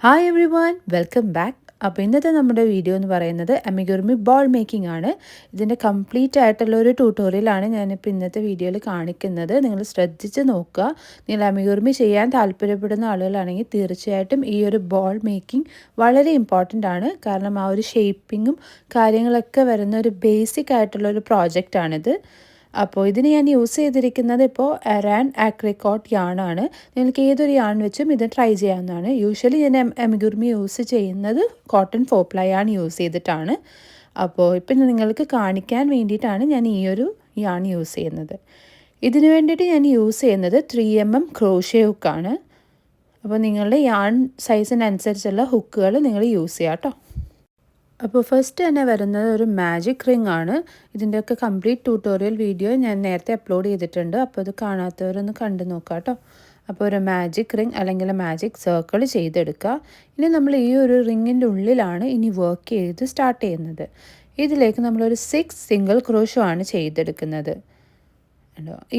Hi every one welcome back. അപ്പോൾ ഇന്നത്തെ നമ്മുടെ വീഡിയോ എന്ന് പറയുന്നത് അമിഗുർമി ബോൾ മേക്കിംഗ് ആണ്. ഇതിൻ്റെ കംപ്ലീറ്റ് ആയിട്ടുള്ള ഒരു ട്യൂട്ടോറിയലാണ് ഞാനിപ്പോൾ ഇന്നത്തെ വീഡിയോയിൽ കാണിക്കുന്നത്. നിങ്ങൾ ശ്രദ്ധിച്ച് നോക്കുക. നിങ്ങൾ അമിഗുർമി ചെയ്യാൻ താല്പര്യപ്പെടുന്ന ആളുകളാണെങ്കിൽ തീർച്ചയായിട്ടും ഈ ഒരു ബോൾ മേക്കിംഗ് വളരെ ഇമ്പോർട്ടൻ്റ് ആണ്. കാരണം ആ ഒരു ഷേപ്പിങ്ങും കാര്യങ്ങളൊക്കെ വരുന്ന ഒരു ബേസിക് ആയിട്ടുള്ള ഒരു പ്രോജക്റ്റാണിത്. അപ്പോൾ ഇതിന് ഞാൻ യൂസ് ചെയ്തിരിക്കുന്നത് ഇപ്പോൾ അരാൻ ആക്രിക്കോട്ട് യാണാണ്. നിങ്ങൾക്ക് ഏതൊരു യാൺ വെച്ചും ഇത് ട്രൈ ചെയ്യാവുന്നതാണ്. യൂഷ്വലി ഞാൻ അമിഗുർമി യൂസ് ചെയ്യുന്നത് കോട്ടൺ 4 യാൺ യൂസ് ചെയ്തിട്ടാണ്. അപ്പോൾ ഇപ്പം നിങ്ങൾക്ക് കാണിക്കാൻ വേണ്ടിയിട്ടാണ് ഞാൻ ഈ ഒരു യാൺ യൂസ് ചെയ്യുന്നത്. ഇതിനു വേണ്ടിയിട്ട് ഞാൻ യൂസ് ചെയ്യുന്നത് 3mm ക്രോഷ്യ ഹുക്കാണ്. അപ്പോൾ നിങ്ങളുടെ യാൺ സൈസിനനുസരിച്ചുള്ള ഹുക്കുകൾ നിങ്ങൾ യൂസ് ചെയ്യാം കേട്ടോ. അപ്പോൾ ഫസ്റ്റ് തന്നെ വരുന്നത് ഒരു മാജിക് റിംഗ് ആണ്. ഇതിൻ്റെയൊക്കെ കംപ്ലീറ്റ് ട്യൂട്ടോറിയൽ വീഡിയോ ഞാൻ നേരത്തെ അപ്ലോഡ് ചെയ്തിട്ടുണ്ട്. അപ്പോൾ ഇത് കാണാത്തവരൊന്ന് കണ്ടു നോക്കാം കേട്ടോ. അപ്പോൾ ഒരു മാജിക് റിംഗ് അല്ലെങ്കിൽ മാജിക് സർക്കിൾ ചെയ്തെടുക്കുക. ഇനി നമ്മൾ ഈ ഒരു റിങ്ങിൻ്റെ ഉള്ളിലാണ് ഇനി വർക്ക് ചെയ്ത് സ്റ്റാർട്ട് ചെയ്യുന്നത്. ഇതിലേക്ക് നമ്മളൊരു 6 സിംഗിൾ ക്രോഷോ ആണ് ചെയ്തെടുക്കുന്നത്.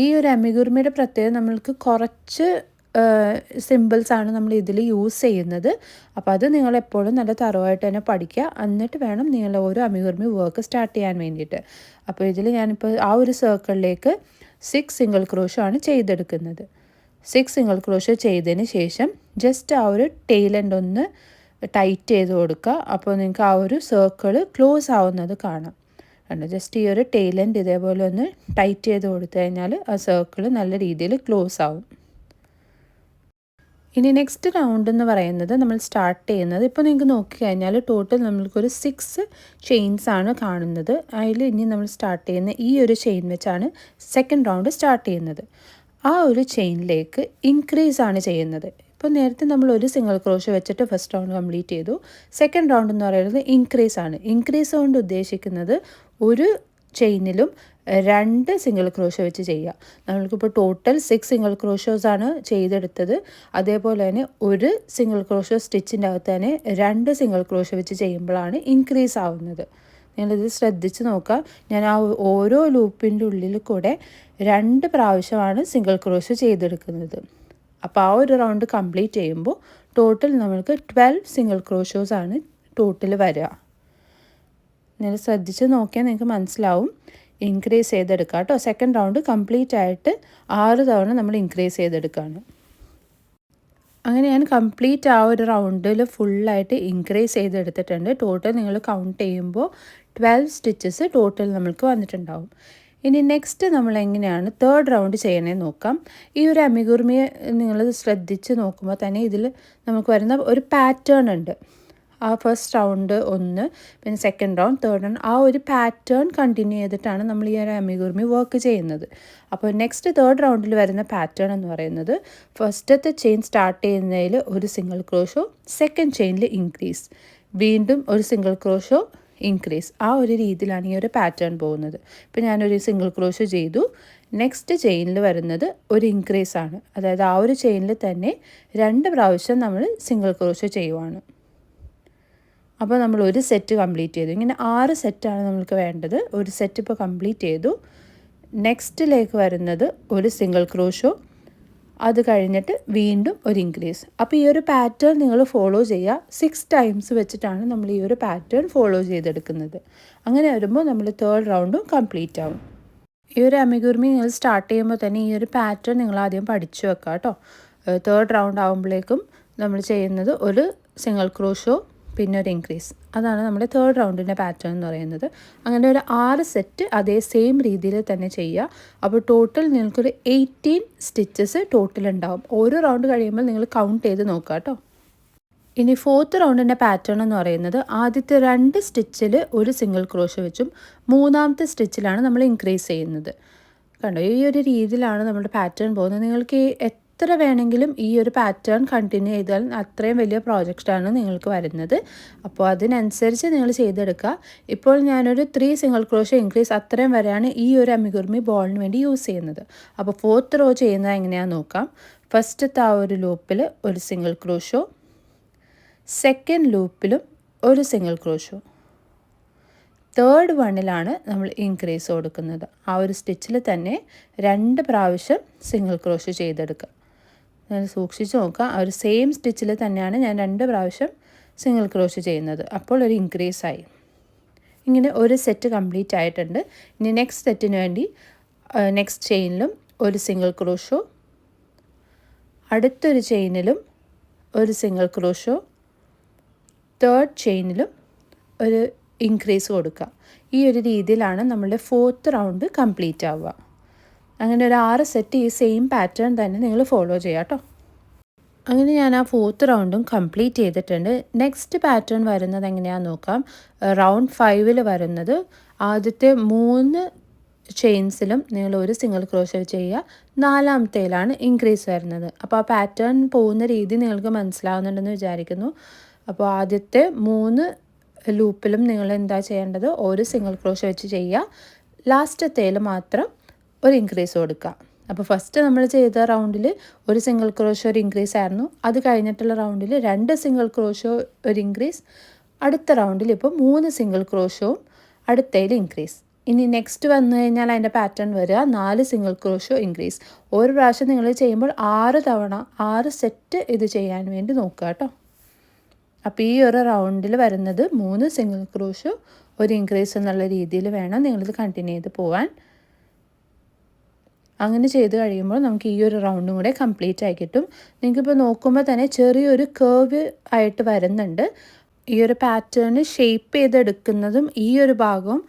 ഈ ഒരു അമിഗുർമിയുടെ പ്രത്യേകത നമ്മൾക്ക് കുറച്ച് സിമ്പിൾസാണ് നമ്മൾ ഇതിൽ യൂസ് ചെയ്യുന്നത്. അപ്പോൾ അത് നിങ്ങളെപ്പോഴും നല്ല തറവായിട്ട് തന്നെ പഠിക്കുക. എന്നിട്ട് വേണം നിങ്ങൾ ഓരോ അമിഗുർമി വർക്ക് സ്റ്റാർട്ട് ചെയ്യാൻ വേണ്ടിയിട്ട്. അപ്പോൾ ഇതിൽ ഞാനിപ്പോൾ ആ ഒരു സർക്കിളിലേക്ക് 6 സിംഗിൾ ക്രോഷോ ആണ് ചെയ്തെടുക്കുന്നത്. 6 സിംഗിൾ ക്രോഷോ ചെയ്തതിന് ശേഷം ജസ്റ്റ് ആ ഒരു ടെയിൽ എൻഡ് ഒന്ന് ടൈറ്റ് ചെയ്ത് കൊടുക്കുക. അപ്പോൾ നിങ്ങൾക്ക് ആ ഒരു സർക്കിൾ ക്ലോസ് ആവുന്നത് കാണാം. ജസ്റ്റ് ഈ ഒരു ടെയിൽ എൻഡ് ഇതേപോലെ ഒന്ന് ടൈറ്റ് ചെയ്ത് കൊടുത്തു കഴിഞ്ഞാൽ ആ സർക്കിൾ നല്ല രീതിയിൽ ക്ലോസ് ആവും. ഇനി നെക്സ്റ്റ് റൗണ്ട് എന്ന് പറയുന്നത് നമ്മൾ സ്റ്റാർട്ട് ചെയ്യുന്നത് ഇപ്പോൾ നിങ്ങൾക്ക് നോക്കിക്കഴിഞ്ഞാൽ ടോട്ടൽ നമ്മൾക്കൊരു 6 ചെയിൻസ് ആണ് കാണുന്നത്. അതിൽ ഇനി നമ്മൾ സ്റ്റാർട്ട് ചെയ്യുന്ന ഈ ഒരു ചെയിൻ വെച്ചാണ് സെക്കൻഡ് റൗണ്ട് സ്റ്റാർട്ട് ചെയ്യുന്നത്. ആ ഒരു ചെയിനിലേക്ക് ഇൻക്രീസ് ആണ് ചെയ്യുന്നത്. ഇപ്പോൾ നേരത്തെ നമ്മൾ ഒരു സിംഗിൾ ക്രോഷോ വെച്ചിട്ട് ഫസ്റ്റ് റൗണ്ട് കംപ്ലീറ്റ് ചെയ്തു. സെക്കൻഡ് റൗണ്ട് എന്ന് പറയുന്നത് ഇൻക്രീസ് ആണ്. ഇൻക്രീസ് കൊണ്ട് ഉദ്ദേശിക്കുന്നത് ഒരു ചെയിനിലും 2 സിംഗിൾ ക്രോഷോ വെച്ച് ചെയ്യുക. നമ്മൾക്കിപ്പോൾ ടോട്ടൽ 6 സിംഗിൾ ക്രോഷോസ് ആണ് ചെയ്തെടുത്തത്. അതേപോലെ തന്നെ ഒരു സിംഗിൾ ക്രോഷോ സ്റ്റിച്ചിൻ്റെ അകത്ത് തന്നെ 2 സിംഗിൾ ക്രോഷോ വെച്ച് ചെയ്യുമ്പോഴാണ് ഇൻക്രീസ് ആവുന്നത്. നിങ്ങളിത് ശ്രദ്ധിച്ച് നോക്കുക. ഞാൻ ആ ഓരോ ലൂപ്പിൻ്റെ ഉള്ളിൽ കൂടെ 2 പ്രാവശ്യമാണ് സിംഗിൾ ക്രോഷോ ചെയ്തെടുക്കുന്നത്. അപ്പോൾ ആ ഒരു റൗണ്ട് കംപ്ലീറ്റ് ചെയ്യുമ്പോൾ ടോട്ടൽ നമ്മൾക്ക് 12 സിംഗിൾ ക്രോഷോസ് ആണ് ടോട്ടൽ വരിക. നിങ്ങൾ ശ്രദ്ധിച്ച് നോക്കിയാൽ നിങ്ങൾക്ക് മനസ്സിലാവും. ഇൻക്രീസ് ചെയ്തെടുക്കുക കേട്ടോ. സെക്കൻഡ് റൗണ്ട് കംപ്ലീറ്റ് ആയിട്ട് 6 തവണ നമ്മൾ ഇൻക്രീസ് ചെയ്തെടുക്കുകയാണ്. അങ്ങനെ ഞാൻ കംപ്ലീറ്റ് ആ ഒരു റൗണ്ടിൽ ഫുള്ളായിട്ട് ഇൻക്രീസ് ചെയ്തെടുത്തിട്ടുണ്ട്. ടോട്ടൽ നിങ്ങൾ കൗണ്ട് ചെയ്യുമ്പോൾ 12 സ്റ്റിച്ചസ് ടോട്ടൽ നമ്മൾക്ക് വന്നിട്ടുണ്ടാവും. ഇനി നെക്സ്റ്റ് നമ്മൾ എങ്ങനെയാണ് തേർഡ് റൗണ്ട് ചെയ്യണമെന്ന് നോക്കാം. ഈ ഒരു അമിഗുർമിയെ നിങ്ങൾ ശ്രദ്ധിച്ച് നോക്കുമ്പോൾ തന്നെ ഇതിൽ നമുക്ക് വരുന്ന ഒരു പാറ്റേൺ ഉണ്ട്. ആ ഫസ്റ്റ് റൗണ്ട് 1, പിന്നെ സെക്കൻഡ് റൗണ്ട്, തേർഡ് റൗണ്ട്, ആ ഒരു പാറ്റേൺ കണ്ടിന്യൂ ചെയ്തിട്ടാണ് നമ്മൾ ഈ ഒരു അമിഗുർമി വർക്ക് ചെയ്യുന്നത്. അപ്പോൾ നെക്സ്റ്റ് തേർഡ് റൗണ്ടിൽ വരുന്ന പാറ്റേൺ എന്ന് പറയുന്നത് ഫസ്റ്റത്തെ ചെയിൻ സ്റ്റാർട്ട് ചെയ്യുന്നതിൽ ഒരു സിംഗിൾ ക്രോഷോ, സെക്കൻഡ് ചെയിനിൽ ഇൻക്രീസ്, വീണ്ടും ഒരു സിംഗിൾ ക്രോഷോ, ഇൻക്രീസ്. ആ ഒരു രീതിയിലാണ് ഈ ഒരു പാറ്റേൺ പോകുന്നത്. ഇപ്പോൾ ഞാനൊരു സിംഗിൾ ക്രോഷോ ചെയ്തു. നെക്സ്റ്റ് ചെയിനിൽ വരുന്നത് ഒരു ഇൻക്രീസ് ആണ്. അതായത് ആ ഒരു ചെയിനിൽ തന്നെ 2 പ്രാവശ്യം നമ്മൾ സിംഗിൾ ക്രോഷോ ചെയ്യുവാണ്. അപ്പോൾ നമ്മൾ ഒരു സെറ്റ് കംപ്ലീറ്റ് ചെയ്തു. ഇങ്ങനെ 6 സെറ്റാണ് നമ്മൾക്ക് വേണ്ടത്. ഒരു സെറ്റ് ഇപ്പോൾ കംപ്ലീറ്റ് ചെയ്തു. നെക്സ്റ്റിലേക്ക് വരുന്നത് ഒരു സിംഗിൾ ക്രോഷോ, അത് കഴിഞ്ഞിട്ട് വീണ്ടും ഒരു ഇൻക്രീസ്. അപ്പോൾ ഈ ഒരു പാറ്റേൺ നിങ്ങൾ ഫോളോ ചെയ്യുക. 6 ടൈംസ് വെച്ചിട്ടാണ് നമ്മൾ ഈ ഒരു പാറ്റേൺ ഫോളോ ചെയ്തെടുക്കുന്നത്. അങ്ങനെ വരുമ്പോൾ നമ്മൾ തേർഡ് റൗണ്ടും കംപ്ലീറ്റ് ആവും. ഈ ഒരു അമിഗുർമി നിങ്ങൾ സ്റ്റാർട്ട് ചെയ്യുമ്പോൾ തന്നെ ഈ ഒരു പാറ്റേൺ നിങ്ങൾ ആദ്യം പഠിച്ചു വെക്കുക കേട്ടോ. തേർഡ് റൗണ്ട് ആകുമ്പോഴേക്കും നമ്മൾ ചെയ്യുന്നത് ഒരു സിംഗിൾ ക്രോഷോ, പിന്നെ ഒരു ഇൻക്രീസ്. അതാണ് നമ്മുടെ തേർഡ് റൗണ്ടിൻ്റെ പാറ്റേൺ എന്ന് പറയുന്നത്. അങ്ങനെ ഒരു 6 സെറ്റ് അതേ സെയിം രീതിയിൽ തന്നെ ചെയ്യുക. അപ്പോൾ ടോട്ടൽ നിങ്ങൾക്കൊരു 18 സ്റ്റിച്ചസ് ടോട്ടൽ ഉണ്ടാവും. ഓരോ റൗണ്ട് കഴിയുമ്പോൾ നിങ്ങൾ കൗണ്ട് ചെയ്ത് നോക്കുക കേട്ടോ. ഇനി ഫോർത്ത് റൗണ്ടിൻ്റെ പാറ്റേൺ എന്ന് പറയുന്നത് ആദ്യത്തെ 2 സ്റ്റിച്ചിൽ ഒരു സിംഗിൾ ക്രോഷോ വെച്ചും മൂന്നാമത്തെ സ്റ്റിച്ചിലാണ് നമ്മൾ ഇൻക്രീസ് ചെയ്യുന്നത്. കണ്ടോ, ഈ ഒരു രീതിയിലാണ് നമ്മുടെ പാറ്റേൺ പോകുന്നത്. നിങ്ങൾക്ക് എത്ര വേണമെങ്കിലും ഈ ഒരു പാറ്റേൺ കണ്ടിന്യൂ ചെയ്താൽ അത്രയും വലിയ പ്രോജക്റ്റാണ് നിങ്ങൾക്ക് വരുന്നത്. അപ്പോൾ അതിനനുസരിച്ച് നിങ്ങൾ ചെയ്തെടുക്കുക. ഇപ്പോൾ ഞാനൊരു 3 സിംഗിൾ ക്രോഷോ ഇൻക്രീസ് അത്രയും വരെയാണ് ഈ ഒരു അമിഗുർമി ബോളിന് വേണ്ടി യൂസ് ചെയ്യുന്നത്. അപ്പോൾ ഫോർത്ത് റോ ചെയ്യുന്നത് എങ്ങനെയാണെന്ന് നോക്കാം. ഫസ്റ്റത്തെ ആ ഒരു ലൂപ്പിൽ ഒരു സിംഗിൾ ക്രോഷോ, സെക്കൻഡ് ലൂപ്പിലും ഒരു സിംഗിൾ ക്രോഷോ, തേർഡ് വണ്ണിലാണ് നമ്മൾ ഇൻക്രീസ് കൊടുക്കുന്നത്. ആ ഒരു സ്റ്റിച്ചിൽ തന്നെ 2 പ്രാവശ്യം സിംഗിൾ ക്രോഷോ ചെയ്തെടുക്കുക. ഞാൻ സൂക്ഷിച്ച് നോക്കുക. ആ ഒരു സെയിം സ്റ്റിച്ചിൽ തന്നെയാണ് ഞാൻ 2 പ്രാവശ്യം സിംഗിൾ ക്രോഷ് ചെയ്യുന്നത്. അപ്പോൾ ഒരു ഇൻക്രീസ് ആയി. ഇങ്ങനെ ഒരു സെറ്റ് കംപ്ലീറ്റ് ആയിട്ടുണ്ട്. ഇനി നെക്സ്റ്റ് സെറ്റിന് വേണ്ടി നെക്സ്റ്റ് ചെയിനിലും ഒരു സിംഗിൾ ക്രോഷോ, അടുത്തൊരു ചെയിനിലും ഒരു സിംഗിൾ ക്രോഷോ, തേർഡ് ചെയിനിലും ഒരു ഇൻക്രീസ് കൊടുക്കുക. ഈ ഒരു രീതിയിലാണ് നമ്മളുടെ 4th റൗണ്ട് കംപ്ലീറ്റ് ആവുക. അങ്ങനെ ഒരു 6 സെറ്റ് ഈ സെയിം പാറ്റേൺ തന്നെ നിങ്ങൾ ഫോളോ ചെയ്യുക കേട്ടോ. അങ്ങനെ ഞാൻ ആ 4th റൗണ്ടും കംപ്ലീറ്റ് ചെയ്തിട്ടുണ്ട്. നെക്സ്റ്റ് പാറ്റേൺ വരുന്നത് എങ്ങനെയാണെന്ന് നോക്കാം. റൗണ്ട് 5ൽ വരുന്നത് ആദ്യത്തെ 3 ചെയിൻസിലും നിങ്ങൾ ഒരു സിംഗിൾ ക്രോഷേ ചെയ്യുക. 4ാമത്തേലാണ് ഇൻക്രീസ് വരുന്നത്. അപ്പോൾ ആ പാറ്റേൺ പോകുന്ന രീതി നിങ്ങൾക്ക് മനസ്സിലാവുന്നുണ്ടെന്ന് വിചാരിക്കുന്നു. അപ്പോൾ ആദ്യത്തെ 3 ലൂപ്പിലും നിങ്ങൾ എന്താ ചെയ്യേണ്ടത്, ഒരു സിംഗിൾ ക്രോഷേ വെച്ച് ചെയ്യുക. ലാസ്റ്റത്തേൽ മാത്രം ഒരു ഇൻക്രീസ് കൊടുക്കുക. അപ്പോൾ ഫസ്റ്റ് നമ്മൾ ചെയ്ത റൗണ്ടിൽ ഒരു സിംഗിൾ ക്രോഷോ ഒരു ഇൻക്രീസ് ആയിരുന്നു. അത് കഴിഞ്ഞിട്ടുള്ള റൗണ്ടിൽ 2 സിംഗിൾ ക്രോഷോ ഒരു ഇൻക്രീസ്. അടുത്ത റൗണ്ടിൽ ഇപ്പോൾ 3 സിംഗിൾ ക്രോഷോവും അടുത്തതിൽ ഇൻക്രീസ്. ഇനി നെക്സ്റ്റ് വന്നു കഴിഞ്ഞാൽ അതിൻ്റെ പാറ്റേൺ വരിക 4 സിംഗിൾ ക്രോഷോ ഇൻക്രീസ്. ഒരു പ്രാവശ്യം നിങ്ങൾ ചെയ്യുമ്പോൾ 6 സെറ്റ് ഇത് ചെയ്യാൻ വേണ്ടി നോക്കുക കേട്ടോ. അപ്പോൾ ഈ ഒരു റൗണ്ടിൽ വരുന്നത് 3 സിംഗിൾ ക്രോഷോ ഒരു ഇൻക്രീസ് എന്നുള്ള രീതിയിൽ വേണം നിങ്ങളിത് കണ്ടിന്യൂ ചെയ്ത് പോകാൻ. അങ്ങനെ ചെയ്ത് കഴിയുമ്പോൾ നമുക്ക് ഈ ഒരു റൗണ്ടും കൂടെ കംപ്ലീറ്റ് ആയി കിട്ടും. നിങ്ങൾക്കിപ്പോൾ നോക്കുമ്പോൾ തന്നെ ചെറിയൊരു കേർവ് ആയിട്ട് വരുന്നുണ്ട്. ഈ ഒരു പാറ്റേൺ ഷേപ്പ് ചെയ്തെടുക്കുന്നതും ഈ ഒരു ഭാഗവും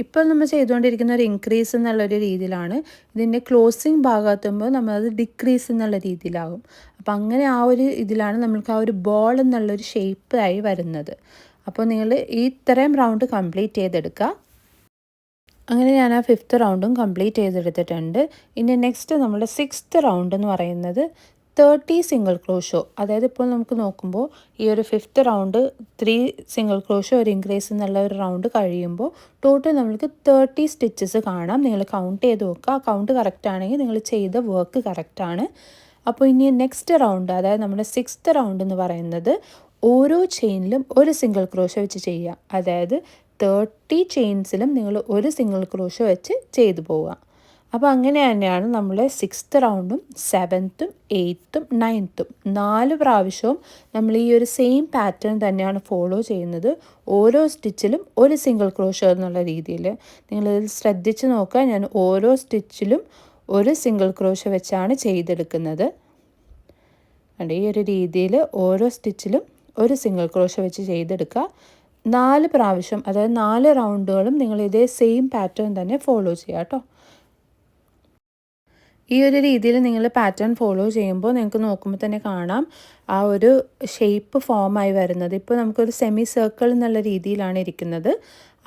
ഇപ്പോൾ നമ്മൾ ചെയ്തുകൊണ്ടിരിക്കുന്ന ഒരു ഇൻക്രീസ് എന്നുള്ളൊരു രീതിയിലാണ്. ഇതിൻ്റെ ക്ലോസിങ് ഭാഗത്തുമ്പോൾ നമ്മളത് ഡിക്രീസ് എന്നുള്ള രീതിയിലാകും. അപ്പോൾ അങ്ങനെ ആ ഒരു ഇതിലാണ് നമ്മൾക്ക് ആ ഒരു ബോൾ എന്നുള്ളൊരു ഷേപ്പ് ആയി വരുന്നത്. അപ്പോൾ നിങ്ങൾ ഈ ഇത്രയും റൗണ്ട് കംപ്ലീറ്റ് ചെയ്തെടുക്കുക. അങ്ങനെ ഞാൻ ആ 5th റൗണ്ടും കംപ്ലീറ്റ് ചെയ്തെടുത്തിട്ടുണ്ട്. ഇനി നെക്സ്റ്റ് നമ്മുടെ 6th റൗണ്ട് എന്ന് പറയുന്നത് 30 സിംഗിൾ ക്രോഷോ. അതായത് ഇപ്പോൾ നമുക്ക് നോക്കുമ്പോൾ ഈ ഒരു 5th റൗണ്ട് 3 സിംഗിൾ ക്രോഷോ ഒരു ഇൻക്രീസ് എന്നുള്ള ഒരു റൗണ്ട് കഴിയുമ്പോൾ ടോട്ടൽ നമുക്ക് 30 സ്റ്റിച്ചസ് കാണാം. നിങ്ങൾ കൗണ്ട് ചെയ്ത് നോക്കുക. ആ കൗണ്ട് കറക്റ്റ് ആണെങ്കിൽ നിങ്ങൾ ചെയ്ത വർക്ക് കറക്റ്റാണ്. അപ്പോൾ ഇനി നെക്സ്റ്റ് റൗണ്ട്, അതായത് നമ്മുടെ 6th റൗണ്ട് എന്ന് പറയുന്നത് ഓരോ ചെയിനിലും ഒരു സിംഗിൾ ക്രോഷോ വെച്ച് ചെയ്യുക. അതായത് 30 ചെയിൻസിലും നിങ്ങൾ ഒരു സിംഗിൾ ക്രോഷോ വെച്ച് ചെയ്തു പോവുക. അപ്പോൾ അങ്ങനെ തന്നെയാണ് നമ്മൾ 6th റൗണ്ടും 7th, 8th, 9th 4 പ്രാവശ്യവും നമ്മൾ ഈ ഒരു സെയിം പാറ്റേൺ തന്നെയാണ് ഫോളോ ചെയ്യുന്നത്. ഓരോ സ്റ്റിച്ചിലും ഒരു സിംഗിൾ ക്രോഷോ എന്നുള്ള രീതിയിൽ നിങ്ങളിതിൽ ശ്രദ്ധിച്ച് നോക്കുക. ഞാൻ ഓരോ സ്റ്റിച്ചിലും ഒരു സിംഗിൾ ക്രോഷോ വെച്ചാണ് ചെയ്തെടുക്കുന്നത്. ഈ ഒരു രീതിയിൽ ഓരോ സ്റ്റിച്ചിലും ഒരു സിംഗിൾ ക്രോഷോ വെച്ച് ചെയ്തെടുക്കുക. 4 പ്രാവശ്യം, അതായത് 4 റൗണ്ടുകളും നിങ്ങൾ ഇതേ സെയിം പാറ്റേൺ തന്നെ ഫോളോ ചെയ്യുക കേട്ടോ. ഈ ഒരു രീതിയിൽ നിങ്ങൾ പാറ്റേൺ ഫോളോ ചെയ്യുമ്പോൾ നിങ്ങൾക്ക് നോക്കുമ്പോൾ തന്നെ കാണാം ആ ഒരു ഷേപ്പ് ഫോമായി വരുന്നത്. ഇപ്പോൾ നമുക്കൊരു സെമി സർക്കിൾ എന്നുള്ള രീതിയിലാണ് ഇരിക്കുന്നത്.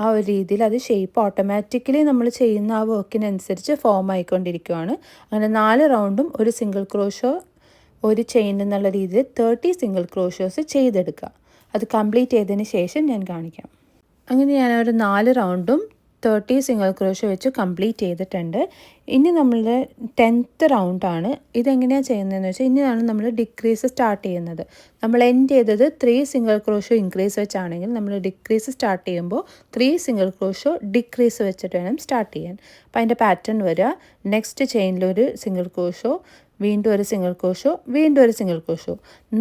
ആ ഒരു രീതിയിൽ അത് ഷേപ്പ് ഓട്ടോമാറ്റിക്കലി നമ്മൾ ചെയ്യുന്ന ആ വർക്കിനനുസരിച്ച് ഫോം ആയിക്കൊണ്ടിരിക്കുകയാണ്. അങ്ങനെ 4 റൗണ്ടും ഒരു സിംഗിൾ ക്രോഷോ ഒരു ചെയിൻ എന്നുള്ള രീതിയിൽ 30 സിംഗിൾ ക്രോഷോസ് ചെയ്തെടുക്കുക. അത് കംപ്ലീറ്റ് ചെയ്തതിന് ശേഷം ഞാൻ കാണിക്കാം. അങ്ങനെ ഞാൻ ഒരു 4 റൗണ്ടും 30 സിംഗിൾ ക്രോഷോ വെച്ച് കംപ്ലീറ്റ് ചെയ്തിട്ടുണ്ട്. ഇനി നമ്മളുടെ 10th റൗണ്ടാണ്. ഇതെങ്ങനെയാണ് ചെയ്യുന്നതെന്ന് വെച്ചാൽ ഇനിയാണ് നമ്മൾ ഡിക്രീസ് സ്റ്റാർട്ട് ചെയ്യുന്നത്. നമ്മൾ എൻഡ് ചെയ്തത് 3 സിംഗിൾ ക്രോഷോ ഇൻക്രീസ് വെച്ചാണെങ്കിൽ നമ്മൾ ഡിക്രീസ് സ്റ്റാർട്ട് ചെയ്യുമ്പോൾ 3 സിംഗിൾ ക്രോഷോ ഡിക്രീസ് വെച്ചിട്ട് വേണം സ്റ്റാർട്ട് ചെയ്യാൻ. അപ്പോൾ അതിൻ്റെ പാറ്റേൺ വരിക, നെക്സ്റ്റ് ചെയിനിലൊരു സിംഗിൾ ക്രോഷോ, വീണ്ടും ഒരു സിംഗിൾ ക്രോഷോ, വീണ്ടും ഒരു സിംഗിൾ ക്രോഷോ.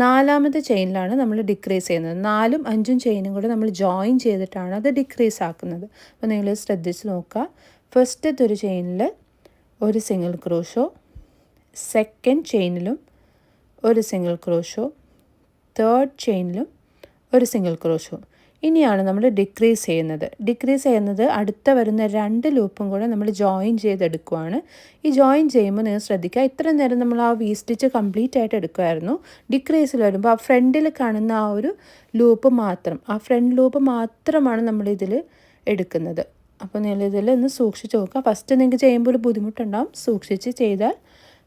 4ാമത്തെ ചെയിനിലാണ് നമ്മൾ ഡിക്രീസ് ചെയ്യുന്നത്. 4ഉം 5ഉം ചെയിനും കൂടെ നമ്മൾ ജോയിൻ ചെയ്തിട്ടാണ് അത് ഡിക്രീസ് ആക്കുന്നത്. അപ്പോൾ നിങ്ങൾ ശ്രദ്ധിച്ച് നോക്കുക. ഫസ്റ്റത്തെ ഒരു ചെയിനിൽ ഒരു സിംഗിൾ ക്രോഷോ, സെക്കൻഡ് ചെയിനിലും ഒരു സിംഗിൾ ക്രോഷോ, തേർഡ് ചെയിനിലും ഒരു സിംഗിൾ ക്രോഷോ. ഇനിയാണ് നമ്മൾ ഡിക്രീസ് ചെയ്യുന്നത്. ഡിക്രീസ് ചെയ്യുന്നത് അടുത്ത വരുന്ന 2 ലൂപ്പും കൂടെ നമ്മൾ ജോയിൻ ചെയ്തെടുക്കുവാണ്. ഈ ജോയിൻ ചെയ്യുമ്പോൾ നിങ്ങൾ ശ്രദ്ധിക്കുക, ഇത്ര നേരം നമ്മൾ ആ വി സ്റ്റിച്ച് കംപ്ലീറ്റ് ആയിട്ട് എടുക്കുമായിരുന്നു. ഡിക്രീസിൽ വരുമ്പോൾ ആ ഫ്രണ്ടിൽ കാണുന്ന ആ ഒരു ലൂപ്പ് മാത്രം, ആ ഫ്രണ്ട് ലൂപ്പ് മാത്രമാണ് നമ്മളിതിൽ എടുക്കുന്നത്. അപ്പോൾ നിങ്ങളിതിൽ ഒന്ന് സൂക്ഷിച്ച് നോക്കുക. ഫസ്റ്റ് നിങ്ങൾക്ക് ചെയ്യുമ്പോൾ ഒരു ബുദ്ധിമുട്ടുണ്ടാകും. സൂക്ഷിച്ച് ചെയ്താൽ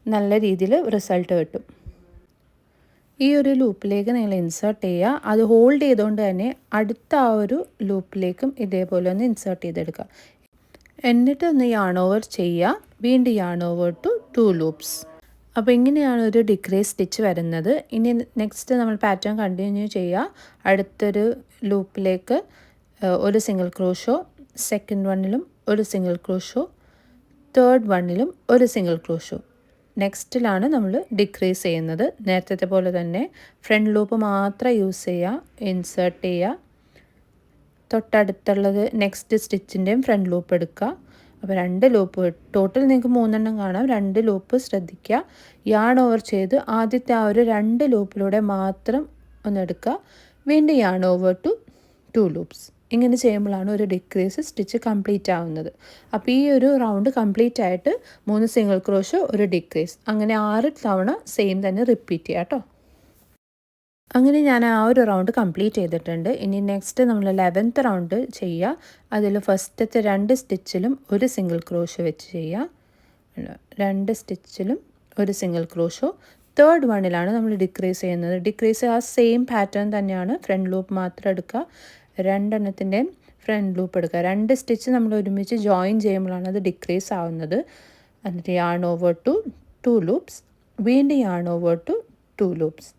നല്ല രീതിയിൽ റിസൾട്ട് കിട്ടും. ഈ ഒരു ലൂപ്പിലേക്ക് നിങ്ങൾ ഇൻസേർട്ട് ചെയ്യുക. അത് ഹോൾഡ് ചെയ്തുകൊണ്ട് തന്നെ അടുത്ത ആ ഒരു ലൂപ്പിലേക്കും ഇതേപോലെ ഒന്ന് ഇൻസേർട്ട് ചെയ്തെടുക്കുക. എന്നിട്ട് ഒന്ന് യാൺ ഓവർ ചെയ്യുക. വീണ്ടും യാൺ ഓവർ ടു 2 ലൂപ്സ്. അപ്പോൾ ഇങ്ങനെയാണ് ഒരു ഡിക്രീസ് സ്റ്റിച്ച് വരുന്നത്. ഇനി നെക്സ്റ്റ് നമ്മൾ പാറ്റേൺ കണ്ടിന്യൂ ചെയ്യുക. അടുത്തൊരു ലൂപ്പിലേക്ക് ഒരു സിംഗിൾ ക്രോഷോ, സെക്കൻഡ് വണ്ണിലും ഒരു സിംഗിൾ ക്രോഷോ, തേർഡ് വണ്ണിലും ഒരു സിംഗിൾ ക്രോഷോ. നെക്സ്റ്റിലാണ് നമ്മൾ ഡിക്രീസ് ചെയ്യുന്നത്. നേരത്തെ പോലെ തന്നെ ഫ്രണ്ട് ലൂപ്പ് മാത്രം യൂസ് ചെയ്യുക, ഇൻസേർട്ട് ചെയ്യുക, തൊട്ടടുത്തുള്ളത് നെക്സ്റ്റ് സ്റ്റിച്ചിൻ്റെയും ഫ്രണ്ട് ലൂപ്പ് എടുക്കുക. അപ്പോൾ 2 ലൂപ്പ്, ടോട്ടൽ നിങ്ങൾക്ക് 3 കാണാം. 2 ലൂപ്പ് ശ്രദ്ധിക്കുക. യാൺ ഓവർ ചെയ്ത് ആദ്യത്തെ ആ ഒരു 2 ലൂപ്പിലൂടെ മാത്രം ഒന്ന് എടുക്കുക. വീണ്ടും യാൺ ഓവർ ടു 2 ലൂപ്സ്. ഇങ്ങനെ ചെയ്യുമ്പോഴാണ് ഒരു ഡിക്രീസ് സ്റ്റിച്ച് കംപ്ലീറ്റ് ആവുന്നത്. അപ്പോൾ ഈ ഒരു റൗണ്ട് കംപ്ലീറ്റ് ആയിട്ട് 3 സിംഗിൾ ക്രോഷോ ഒരു ഡിക്രീസ്, അങ്ങനെ 6 തവണ സെയിം തന്നെ റിപ്പീറ്റ് ചെയ്യുക കേട്ടോ. അങ്ങനെ ഞാൻ ആ ഒരു റൗണ്ട് കംപ്ലീറ്റ് ചെയ്തിട്ടുണ്ട്. ഇനി നെക്സ്റ്റ് നമ്മൾ 11th റൗണ്ട് ചെയ്യുക. അതിൽ ഫസ്റ്റത്തെ 2 സ്റ്റിച്ചിലും ഒരു സിംഗിൾ ക്രോഷോ വെച്ച് ചെയ്യുക. 2 സ്റ്റിച്ചിലും ഒരു സിംഗിൾ ക്രോഷോ. തേർഡ് വണ്ണിലാണ് നമ്മൾ ഡിക്രീസ് ചെയ്യുന്നത്. ഡിക്രീസ് ആ സെയിം പാറ്റേൺ തന്നെയാണ്. ഫ്രണ്ട് ലൂപ്പ് മാത്രം എടുക്കുക, 2 എണ്ണത്തിൻ്റെയും ഫ്രണ്ട് ലൂപ്പ് എടുക്കുക. 2 സ്റ്റിച്ച് നമ്മൾ ഒരുമിച്ച് ജോയിൻ ചെയ്യുമ്പോഴാണ് അത് ഡിക്രീസ് ആവുന്നത്. എന്നിട്ട് യാൺ ഓവർ ടു 2 ലൂപ്സ്, വീണ്ടും യാൺ ഓവർ ടു 2 ലൂപ്സ്.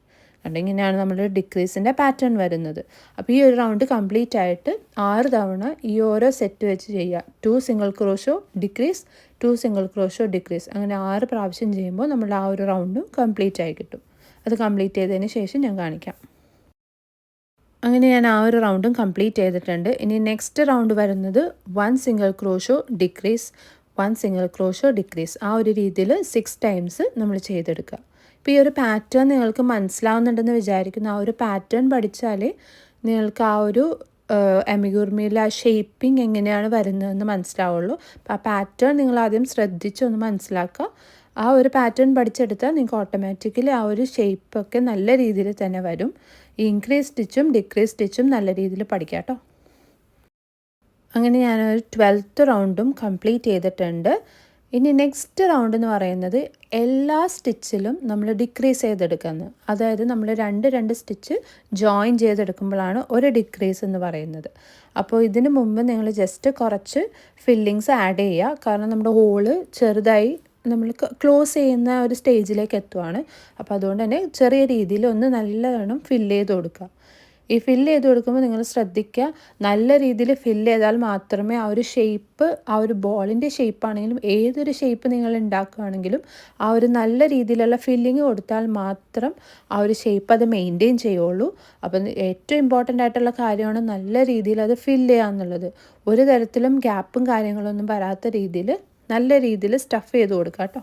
ഇങ്ങനെയാണ് നമ്മൾ ഡിക്രീസിൻ്റെ പാറ്റേൺ വരുന്നത്. അപ്പോൾ ഈ ഒരു റൗണ്ട് കംപ്ലീറ്റ് ആയിട്ട് 6 തവണ ഈ ഓരോ സെറ്റ് വെച്ച് ചെയ്യുക. 2 single crochet decrease, 2 single crochet decrease, അങ്ങനെ 6 പ്രാവശ്യം ചെയ്യുമ്പോൾ നമ്മൾ ആ ഒരു റൗണ്ടും കംപ്ലീറ്റ് ആയി കിട്ടും. അത് കംപ്ലീറ്റ് ചെയ്തതിന് ശേഷം ഞാൻ കാണിക്കാം. അങ്ങനെ ഞാൻ ആ ഒരു റൗണ്ടും കംപ്ലീറ്റ് ചെയ്തിട്ടുണ്ട്. ഇനി നെക്സ്റ്റ് റൗണ്ട് വരുന്നത് 1 single crochet decrease, 1 single crochet decrease, ആ ഒരു രീതിയിൽ 6 ടൈംസ് നമ്മൾ ചെയ്തെടുക്കുക. ഇപ്പോൾ ഈ ഒരു പാറ്റേൺ നിങ്ങൾക്ക് മനസ്സിലാവുന്നുണ്ടെന്ന് വിചാരിക്കുന്നു. ആ ഒരു പാറ്റേൺ പഠിച്ചാൽ നിങ്ങൾക്ക് ആ ഒരു എമിഗുർമിയിലെ ആ ഷേപ്പിംഗ് എങ്ങനെയാണ് വരുന്നതെന്ന് മനസ്സിലാവുള്ളൂ. അപ്പോൾ ആ പാറ്റേൺ നിങ്ങൾ ആദ്യം ശ്രദ്ധിച്ചൊന്ന് മനസ്സിലാക്കുക. ആ ഒരു പാറ്റേൺ പഠിച്ചെടുത്താൽ നിങ്ങൾക്ക് ഓട്ടോമാറ്റിക്കലി ആ ഒരു ഷേപ്പൊക്കെ നല്ല രീതിയിൽ തന്നെ വരും. ഈ ഇൻക്രീസ് സ്റ്റിച്ചും ഡിക്രീസ് സ്റ്റിച്ചും നല്ല രീതിയിൽ പഠിക്കാം കേട്ടോ. അങ്ങനെ ഞാനൊരു 12th റൗണ്ടും കംപ്ലീറ്റ് ചെയ്തിട്ടുണ്ട്. ഇനി നെക്സ്റ്റ് റൗണ്ട് എന്ന് പറയുന്നത് എല്ലാ സ്റ്റിച്ചിലും നമ്മൾ ഡിക്രീസ് ചെയ്തെടുക്കുന്നത്. അതായത് നമ്മൾ 2 സ്റ്റിച്ച് ജോയിൻ ചെയ്തെടുക്കുമ്പോഴാണ് ഒരു ഡിക്രീസ് എന്ന് പറയുന്നത്. അപ്പോൾ ഇതിന് മുമ്പ് നിങ്ങൾ ജസ്റ്റ് കുറച്ച് ഫില്ലിങ്സ് ആഡ് ചെയ്യുക. കാരണം നമ്മുടെ ഹോള് ചെറുതായി നമ്മൾ ക്ലോസ് ചെയ്യുന്ന ഒരു സ്റ്റേജിലേക്ക് എത്തുവാണ്. അപ്പോൾ അതുകൊണ്ട് തന്നെ ചെറിയ രീതിയിൽ ഒന്ന് നല്ലവണ്ണം ഫില്ല് ചെയ്ത് കൊടുക്കുക. ഈ ഫില്ല് ചെയ്ത് കൊടുക്കുമ്പോൾ നിങ്ങൾ ശ്രദ്ധിക്കുക, നല്ല രീതിയിൽ ഫില്ല് ചെയ്താൽ മാത്രമേ ആ ഒരു ഷേപ്പ്, ആ ഒരു ബോളിൻ്റെ ഷേപ്പാണെങ്കിലും ഏതൊരു ഷേപ്പ് നിങ്ങൾ ഉണ്ടാക്കുകയാണെങ്കിലും ആ ഒരു നല്ല രീതിയിലുള്ള ഫില്ലിങ് കൊടുത്താൽ മാത്രം ആ ഒരു ഷേപ്പ് അത് മെയിൻറ്റെയിൻ ചെയ്യുള്ളൂ. അപ്പം ഏറ്റവും ഇമ്പോർട്ടൻ്റ് ആയിട്ടുള്ള കാര്യമാണ് നല്ല രീതിയിൽ അത് ഫില്ല് ചെയ്യുക എന്നുള്ളത്. ഒരു തരത്തിലും ഗ്യാപ്പും കാര്യങ്ങളൊന്നും വരാത്ത രീതിയിൽ നല്ല രീതിയിൽ സ്റ്റഫ് ചെയ്ത് കൊടുക്കുക കേട്ടോ.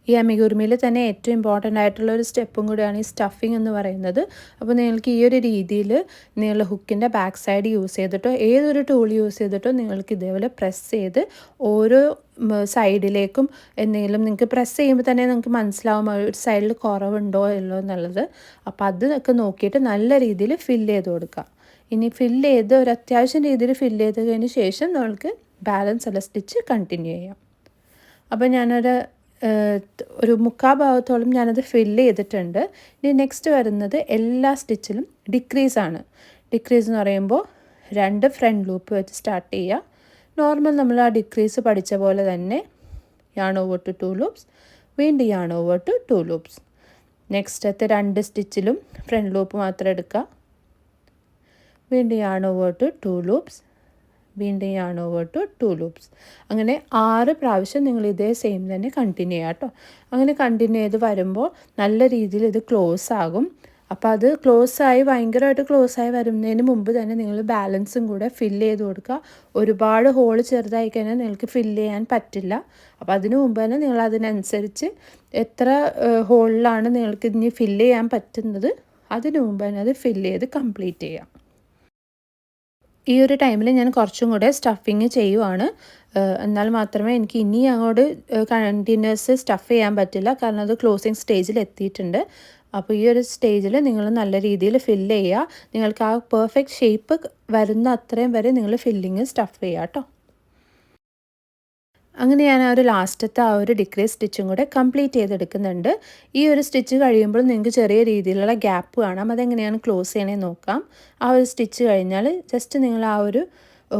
ഈ അമിഗുർമിയിൽ തന്നെ ഏറ്റവും ഇമ്പോർട്ടൻ്റ് ആയിട്ടുള്ള ഒരു സ്റ്റെപ്പും കൂടിയാണ് ഈ സ്റ്റഫിങ് എന്ന് പറയുന്നത്. അപ്പോൾ നിങ്ങൾക്ക് ഈ ഒരു രീതിയിൽ നിങ്ങൾ ഹുക്കിൻ്റെ ബാക്ക് സൈഡ് യൂസ് ചെയ്തിട്ടോ ഏതൊരു ടൂൾ യൂസ് ചെയ്തിട്ടോ നിങ്ങൾക്ക് ഇതേപോലെ പ്രസ് ചെയ്ത് ഓരോ സൈഡിലേക്കും എന്തെങ്കിലും നിങ്ങൾക്ക് പ്രസ് ചെയ്യുമ്പോൾ തന്നെ നിങ്ങൾക്ക് മനസ്സിലാവും ഒരു സൈഡിൽ കുറവുണ്ടോ ഉള്ളോ എന്നുള്ളത്. അപ്പോൾ അതൊക്കെ നോക്കിയിട്ട് നല്ല രീതിയിൽ ഫില്ല് ചെയ്ത് കൊടുക്കുക. ഇനി ഫില്ല് ചെയ്ത് ഒരു അത്യാവശ്യം രീതിയിൽ ഫില്ല് ചെയ്തതിന് ശേഷം നമുക്ക് ബാലൻസ് ഉള്ള സ്റ്റിച്ച് കണ്ടിന്യൂ ചെയ്യാം. അപ്പോൾ ഞാനൊരു 3/4 ഭാഗത്തോളം ഞാനത് ഫില്ല് ചെയ്തിട്ടുണ്ട്. ഇനി നെക്സ്റ്റ് വരുന്നത് എല്ലാ സ്റ്റിച്ചിലും ഡിക്രീസാണ്. ഡിക്രീസ് എന്ന് പറയുമ്പോൾ 2 ഫ്രണ്ട് ലൂപ്പ് വെച്ച് സ്റ്റാർട്ട് ചെയ്യുക. നോർമൽ നമ്മൾ ആ ഡിക്രീസ് പഠിച്ച പോലെ തന്നെ യാൺ ഓവർ ടു 2 ലൂപ്സ്, വീണ്ടും യാൺ ഓവർ ടു 2 ലൂപ്സ്. നെക്സ്റ്റത്തെ 2 സ്റ്റിച്ചിലും ഫ്രണ്ട് ലൂപ്പ് മാത്രം എടുക്കുക. വീണ്ടും യാൺ ഓവർ ടു 2 ലൂപ്സ്, വീണ്ടും യാൺ ഓവർ ടു 2 ലൂപ്സ്. അങ്ങനെ 6 പ്രാവശ്യം നിങ്ങൾ ഇതേ സെയിം തന്നെ കണ്ടിന്യൂ ചെയ്യുക കേട്ടോ. അങ്ങനെ കണ്ടിന്യൂ ചെയ്ത് വരുമ്പോൾ നല്ല രീതിയിൽ ഇത് ക്ലോസ് ആകും. അപ്പോൾ അത് ക്ലോസായി ഭയങ്കരമായിട്ട് ക്ലോസായി വരുന്നതിന് മുമ്പ് തന്നെ നിങ്ങൾ ബാലൻസും കൂടെ ഫില്ല് ചെയ്ത് കൊടുക്കുക. ഒരുപാട് ഹോള് ചെറുതായി കഴിഞ്ഞാൽ നിങ്ങൾക്ക് ഫില്ല് ചെയ്യാൻ പറ്റില്ല. അപ്പോൾ അതിന് മുമ്പ് തന്നെ നിങ്ങൾ അതിനനുസരിച്ച് എത്ര ഹോളിലാണ് നിങ്ങൾക്ക് ഇനി ഫില്ല് ചെയ്യാൻ പറ്റുന്നത് അതിന് മുമ്പ് തന്നെ അത് ഫില്ല് ചെയ്ത് കംപ്ലീറ്റ് ചെയ്യാം. ഈ ഒരു ടൈമിൽ ഞാൻ കുറച്ചും കൂടെ സ്റ്റഫിങ് ചെയ്യുവാണ്. എന്നാൽ മാത്രമേ എനിക്ക് ഇനി അങ്ങോട്ട് കണ്ടിന്യൂസ് സ്റ്റഫ് ചെയ്യാൻ പറ്റില്ല. കാരണം അത് ക്ലോസിങ് സ്റ്റേജിൽ എത്തിയിട്ടുണ്ട്. അപ്പോൾ ഈ ഒരു സ്റ്റേജിൽ നിങ്ങൾ നല്ല രീതിയിൽ ഫില്ല് ചെയ്യുക. നിങ്ങൾക്ക് ആ പെർഫെക്റ്റ് ഷേപ്പ് വരുന്ന അത്രയും വരെ നിങ്ങൾ ഫില്ലിങ് സ്റ്റഫ് ചെയ്യുക കേട്ടോ. അങ്ങനെ ഞാൻ ആ ഒരു ലാസ്റ്റത്തെ ആ ഒരു ഡിക്രീസ് സ്റ്റിച്ചും കൂടെ കംപ്ലീറ്റ് ചെയ്തെടുക്കുന്നുണ്ട്. ഈ ഒരു സ്റ്റിച്ച് കഴിയുമ്പോൾ നിങ്ങൾക്ക് ചെറിയ രീതിയിലുള്ള ഗ്യാപ്പ് കാണാം. അതെങ്ങനെയാണ് ക്ലോസ് ചെയ്യണമെന്ന് നോക്കാം. ആ ഒരു സ്റ്റിച്ച് കഴിഞ്ഞാൽ ജസ്റ്റ് നിങ്ങൾ ആ ഒരു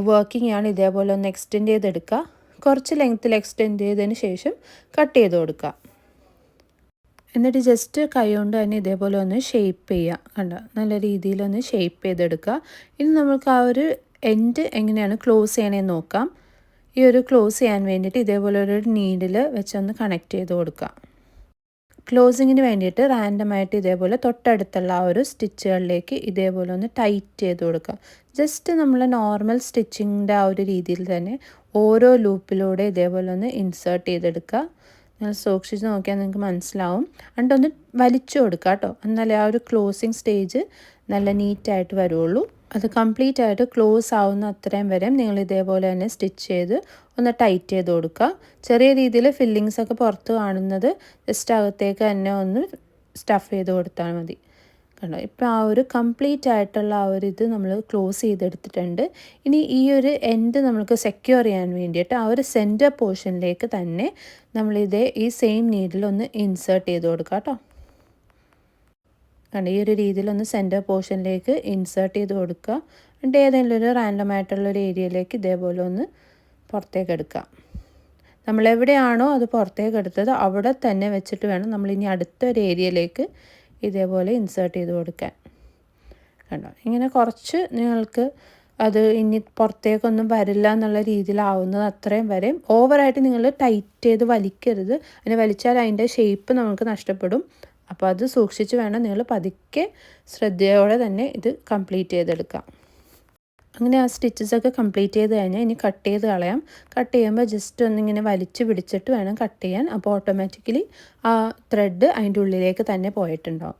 വർക്കിംഗ് ആണ് ഇതേപോലെ ഒന്ന് എക്സ്റ്റെൻഡ് ചെയ്തെടുക്കുക. കുറച്ച് ലെങ്ത്തിൽ എക്സ്റ്റെൻഡ് ചെയ്തതിന് ശേഷം കട്ട് ചെയ്ത് കൊടുക്കുക. എന്നിട്ട് ജസ്റ്റ് കൈ കൊണ്ട് തന്നെ ഇതേപോലെ ഒന്ന് ഷേപ്പ് ചെയ്യുക. കണ്ട നല്ല രീതിയിലൊന്ന് ഷേപ്പ് ചെയ്തെടുക്കുക. ഇനി നമുക്ക് ആ ഒരു എൻഡ് എങ്ങനെയാണ് ക്ലോസ് ചെയ്യണമെന്ന് നോക്കാം. ഈ ഒരു ക്ലോസ് ചെയ്യാൻ വേണ്ടിയിട്ട് ഇതേപോലെ ഒരു നീഡിൽ വെച്ചൊന്ന് കണക്ട് ചെയ്ത് കൊടുക്കുക. ക്ലോസിങ്ങിന് വേണ്ടിയിട്ട് റാൻഡമായിട്ട് ഇതേപോലെ തൊട്ടടുത്തുള്ള ആ ഒരു സ്റ്റിച്ചുകളിലേക്ക് ഇതേപോലെ ഒന്ന് ടൈറ്റ് ചെയ്ത് കൊടുക്കുക. ജസ്റ്റ് നമ്മൾ നോർമൽ സ്റ്റിച്ചിങ്ങിൻ്റെ ആ ഒരു രീതിയിൽ തന്നെ ഓരോ ലൂപ്പിലൂടെ ഇതേപോലെ ഒന്ന് ഇൻസേർട്ട് ചെയ്തെടുക്കുക. നിങ്ങൾ സൂക്ഷിച്ച് നോക്കിയാൽ നിങ്ങൾക്ക് മനസ്സിലാവും. എന്നിട്ടൊന്ന് വലിച്ചു കൊടുക്കുക കേട്ടോ, എന്നാലേ ആ ഒരു ക്ലോസിങ് സ്റ്റേജ് നല്ല നീറ്റായിട്ട് വരുള്ളൂ. അത് കംപ്ലീറ്റ് ആയിട്ട് ക്ലോസ് ആവുന്ന അത്രയും വരെ നിങ്ങൾ ഇതേപോലെ തന്നെ സ്റ്റിച്ച് ചെയ്ത് ഒന്ന് ടൈറ്റ് ചെയ്ത് കൊടുക്കുക. ചെറിയ രീതിയിൽ ഫില്ലിങ്സ് ഒക്കെ പുറത്ത് കാണുന്നത് ജസ്റ്റ് അകത്തേക്ക് തന്നെ ഒന്ന് സ്റ്റഫ് ചെയ്ത് കൊടുത്താൽ മതി. കണ്ടോ, ഇപ്പോൾ ആ ഒരു കംപ്ലീറ്റ് ആയിട്ടുള്ള ആ ഒരു ഇത് നമ്മൾ ക്ലോസ് ചെയ്തെടുത്തിട്ടുണ്ട്. ഇനി ഈ ഒരു എൻഡ് നമുക്ക് സെക്യൂർ ചെയ്യാൻ വേണ്ടിയിട്ട് ആ ഒരു സെൻറ്റർ പോർഷനിലേക്ക് തന്നെ നമ്മളിതേ ഈ സെയിം നീഡിൽ ഒന്ന് ഇൻസേർട്ട് ചെയ്ത് കൊടുക്കുക കേട്ടോ. കണ്ടോ, ഈ ഒരു രീതിയിലൊന്ന് സെൻറ്റർ പോർഷനിലേക്ക് ഇൻസേർട്ട് ചെയ്ത് കൊടുക്കുക. എന്നിട്ട് ഏതെങ്കിലും ഒരു റാൻഡം ആയിട്ടുള്ളൊരു ഏരിയയിലേക്ക് ഇതേപോലെ ഒന്ന് പുറത്തേക്ക് എടുക്കുക. നമ്മളെവിടെയാണോ അത് പുറത്തേക്ക് എടുത്തത് അവിടെ തന്നെ വെച്ചിട്ട് വേണം നമ്മളിനി അടുത്തൊരു ഏരിയയിലേക്ക് ഇതേപോലെ ഇൻസേർട്ട് ചെയ്ത് കൊടുക്കാൻ. കണ്ടോ, ഇങ്ങനെ കുറച്ച് നിങ്ങൾക്ക് അത് ഇനി പുറത്തേക്കൊന്നും വരില്ല എന്നുള്ള രീതിയിലാവുന്നത് അത്രയും വരെ ഓവറായിട്ട് നിങ്ങൾ ടൈറ്റ് ചെയ്ത് വലിക്കരുത്. അതിനെ വലിച്ചാൽ അതിൻ്റെ ഷേപ്പ് നമുക്ക് നഷ്ടപ്പെടും. അപ്പോൾ അത് സൂക്ഷിച്ച് വേണം നിങ്ങൾ പതുക്കെ ശ്രദ്ധയോടെ തന്നെ ഇത് കംപ്ലീറ്റ് ചെയ്തെടുക്കാം. അങ്ങനെ ആ സ്റ്റിച്ചസൊക്കെ കംപ്ലീറ്റ് ചെയ്ത് കഴിഞ്ഞാൽ ഇനി കട്ട് ചെയ്ത് കളയാം. കട്ട് ചെയ്യുമ്പോൾ ജസ്റ്റ് ഒന്നിങ്ങനെ വലിച്ച് പിടിച്ചിട്ട് വേണം കട്ട് ചെയ്യാൻ. അപ്പോൾ ഓട്ടോമാറ്റിക്കലി ആ ത്രെഡ് അതിൻ്റെ ഉള്ളിലേക്ക് തന്നെ പോയിട്ടുണ്ടാവും.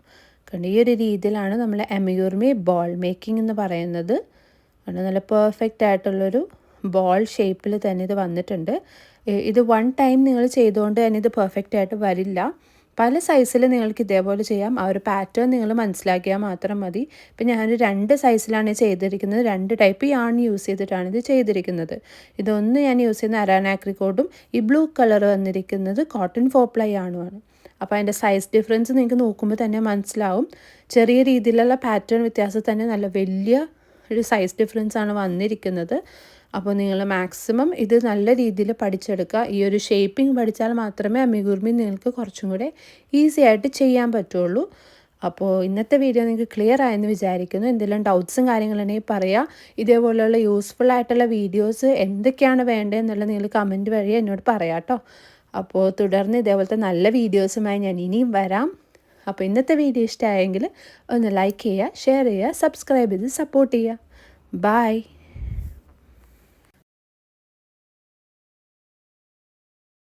കണ്ട് ഈ ഒരു രീതിയിലാണ് നമ്മൾ അമിഗുർമി ബോൾ മേക്കിംഗ് എന്ന് പറയുന്നത്. കണ്ട് നല്ല പെർഫെക്റ്റ് ആയിട്ടുള്ളൊരു ബോൾ ഷേപ്പിൽ തന്നെ ഇത് വന്നിട്ടുണ്ട്. ഇത് വൺ ടൈം നിങ്ങൾ ചെയ്തുകൊണ്ട് തന്നെ ഇത് പെർഫെക്റ്റ് ആയിട്ട് വരില്ല. പല സൈസിൽ നിങ്ങൾക്ക് ഇതേപോലെ ചെയ്യാം. ആ ഒരു പാറ്റേൺ നിങ്ങൾ മനസ്സിലാക്കിയാൽ മാത്രം മതി. ഇപ്പം ഞാനൊരു 2 സൈസിലാണ് ചെയ്തിരിക്കുന്നത്. 2 ടൈപ്പ് യാൺ യൂസ് ചെയ്തിട്ടാണ് ഇത് ചെയ്തിരിക്കുന്നത്. ഇതൊന്ന് ഞാൻ യൂസ് ചെയ്യുന്ന അരാനാക്രിക്കോട്ടും ഈ ബ്ലൂ കളർ വന്നിരിക്കുന്നത് കോട്ടൺ 4-ply ആണുമാണ്. അപ്പോൾ അതിൻ്റെ സൈസ് ഡിഫറൻസ് നിങ്ങൾക്ക് നോക്കുമ്പോൾ തന്നെ മനസ്സിലാവും. ചെറിയ രീതിയിലുള്ള പാറ്റേൺ വ്യത്യാസം തന്നെ നല്ല വലിയ ഒരു സൈസ് ഡിഫറൻസ് ആണ് വന്നിരിക്കുന്നത്. അപ്പോൾ നിങ്ങൾ മാക്സിമം ഇത് നല്ല രീതിയിൽ പഠിച്ചെടുക്കുക. ഈ ഒരു ഷേപ്പിംഗ് പഠിച്ചാൽ മാത്രമേ അമിഗുർമി നിങ്ങൾക്ക് കുറച്ചും കൂടെ ഈസി ആയിട്ട് ചെയ്യാൻ പറ്റുള്ളൂ. അപ്പോൾ ഇന്നത്തെ വീഡിയോ നിങ്ങൾക്ക് ക്ലിയർ ആയെന്ന് വിചാരിക്കുന്നു. എന്തെങ്കിലും ഡൗട്ട്സും കാര്യങ്ങളുണ്ടെങ്കിൽ പറയുക. ഇതേപോലെയുള്ള യൂസ്ഫുൾ ആയിട്ടുള്ള വീഡിയോസ് എന്തൊക്കെയാണ് വേണ്ടതെന്നുള്ളത് നിങ്ങൾ കമൻറ്റ് വഴി എന്നോട് പറയാം കേട്ടോ. അപ്പോൾ തുടർന്ന് ഇതേപോലത്തെ നല്ല വീഡിയോസുമായി ഞാൻ ഇനിയും വരാം. അപ്പോൾ ഇന്നത്തെ വീഡിയോ ഇഷ്ടമായെങ്കിൽ ഒന്ന് ലൈക്ക് ചെയ്യുക, ഷെയർ ചെയ്യുക, സബ്സ്ക്രൈബ് ചെയ്ത് സപ്പോർട്ട് ചെയ്യുക. ബൈ.